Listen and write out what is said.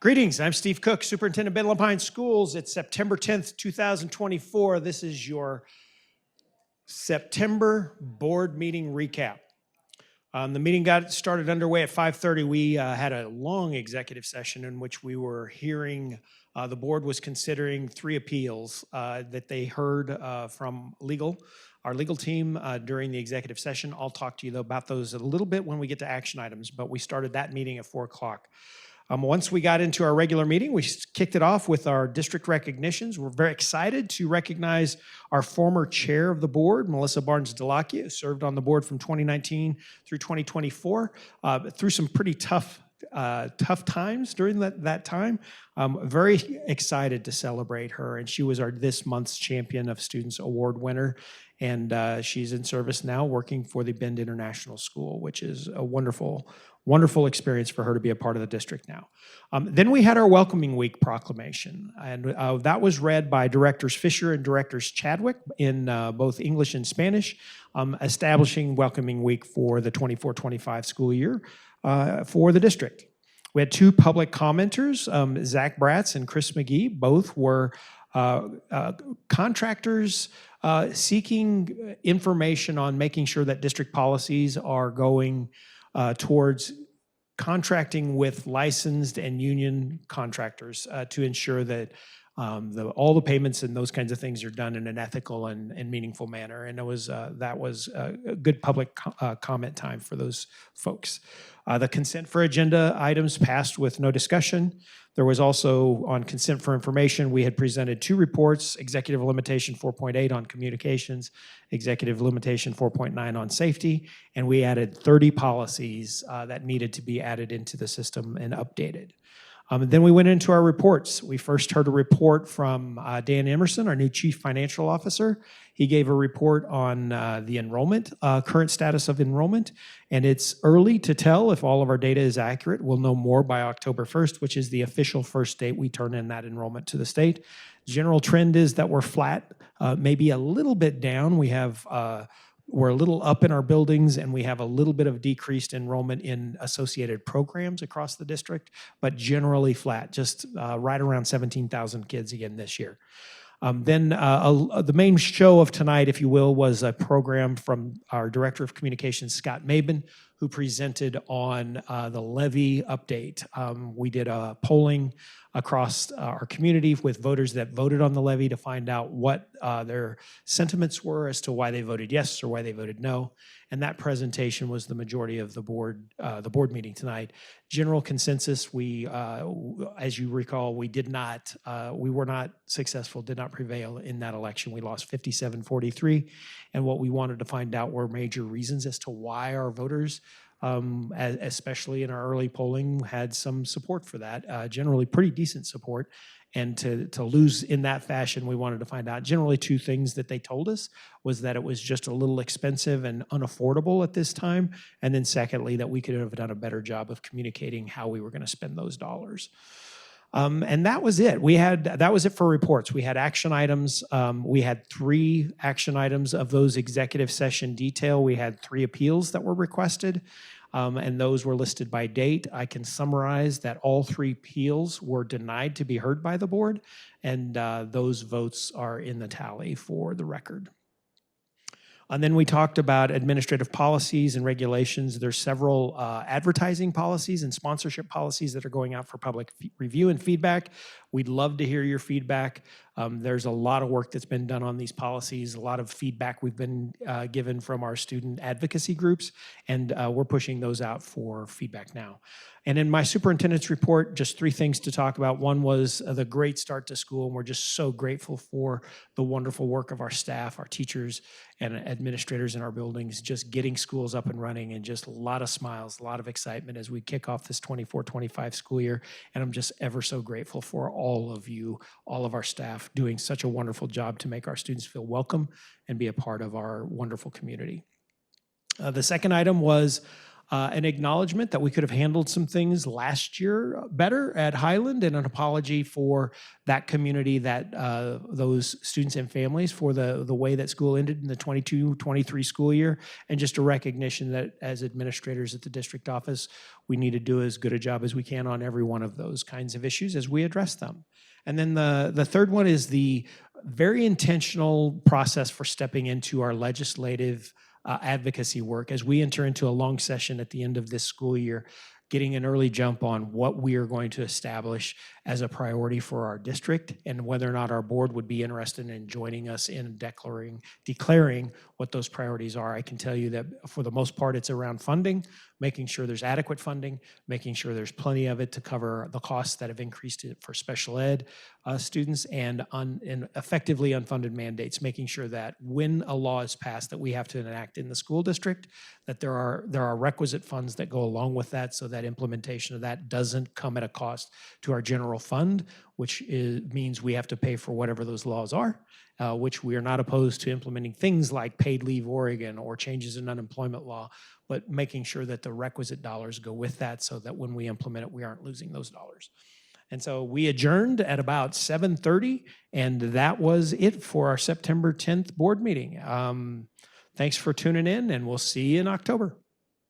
Greetings, I'm Steve Cook, Superintendent of Bedlam Pines Schools. It's September 10th, 2024. This is your September board meeting recap. The meeting got started underway at 5:30. We had a long executive session in which we were hearing, the board was considering 3 appeals that they heard from our legal team during the executive session. I'll talk to you about those a little bit when we get to action items, but we started that meeting at 4 o'clock. Once we got into our regular meeting, we kicked it off with our district recognitions. We're very excited to recognize our former chair of the board, Melissa Barnes-Delakia, who served on the board from 2019 through 2024, through some pretty tough times during that time. Very excited to celebrate her, and she was this month's Champion of Students Award winner, and she's in service now working for the Bend International School, which is a wonderful experience for her to be a part of the district now. Then we had our Welcoming Week proclamation, and that was read by Directors Fisher and Directors Chadwick in both English and Spanish, establishing Welcoming Week for the 24-25 school year for the district. We had 2 public commenters, Zach Bratz and Chris McGee. Both were contractors seeking information on making sure that district policies are going towards contracting with licensed and union contractors to ensure that all the payments and those kinds of things are done in an ethical and meaningful manner. And that was a good public comment time for those folks. The consent for agenda items passed with no discussion. There was also, on consent for information, we had presented 2 reports, Executive Limitation 4.8 on communications, Executive Limitation 4.9 on safety, and we added 30 policies that needed to be added into the system and updated. Then we went into our reports. We first heard a report from Dan Emerson, our new Chief Financial Officer. He gave a report on the enrollment, current status of enrollment, and it's early to tell if all of our data is accurate. We'll know more by October 1st, which is the official first date we turn in that enrollment to the state. General trend is that we're flat, maybe a little bit down. We're a little up in our buildings, and we have a little bit of decreased enrollment in associated programs across the district, but generally flat, just right around 17,000 kids again this year. Then the main show of tonight, if you will, was a program from our Director of Communications, Scott Mabin, who presented on the levy update. We did a polling across our community with voters that voted on the levy to find out what their sentiments were as to why they voted yes or why they voted no. And that presentation was the majority of the board meeting tonight. General consensus, as you recall, we were not successful, did not prevail in that election. We lost 57-43, and what we wanted to find out were major reasons as to why our voters, especially in our early polling, had some support for that, generally pretty decent support. And to lose in that fashion, we wanted to find out generally 2 things that they told us was that it was just a little expensive and unaffordable at this time. And then secondly, that we could have done a better job of communicating how we were going to spend those dollars. And that was it. That was it for reports. We had action items. We had 3 action items of those executive session detail. We had 3 appeals that were requested. And those were listed by date. I can summarize that all 3 appeals were denied to be heard by the board, and those votes are in the tally for the record. And then we talked about administrative policies and regulations. There's several advertising policies and sponsorship policies that are going out for public review and feedback. We'd love to hear your feedback. There's a lot of work that's been done on these policies, a lot of feedback we've been given from our student advocacy groups, and we're pushing those out for feedback now. And in my superintendent's report, just 3 things to talk about. One was the great start to school, and we're just so grateful for the wonderful work of our staff, our teachers, and administrators in our buildings, just getting schools up and running, and just a lot of smiles, a lot of excitement as we kick off this 24-25 school year. And I'm just ever so grateful for all of you, all of our staff, doing such a wonderful job to make our students feel welcome and be a part of our wonderful community. The second item was an acknowledgement that we could have handled some things last year better at Highland, and an apology for that community, that those students and families, for the way that school ended in the 22-23 school year, and just a recognition that as administrators at the district office, we need to do as good a job as we can on every one of those kinds of issues as we address them. And then the third one is the very intentional process for stepping into our legislative advocacy work as we enter into a long session at the end of this school year, getting an early jump on what we are going to establish as a priority for our district, and whether or not our board would be interested in joining us in declaring what those priorities are. I can tell you that for the most part, it's around funding, making sure there's adequate funding, making sure there's plenty of it to cover the costs that have increased it for special ed students, and effectively unfunded mandates, making sure that when a law is passed that we have to enact in the school district, that there are requisite funds that go along with that, so that implementation of that doesn't come at a cost to our general fund, which means we have to pay for whatever those laws are, which we are not opposed to implementing things like paid leave Oregon or changes in unemployment law, but making sure that the requisite dollars go with that, so that when we implement it, we aren't losing those dollars. And so we adjourned at about 7:30, and that was it for our September 10th board meeting. Thanks for tuning in, and we'll see you in October.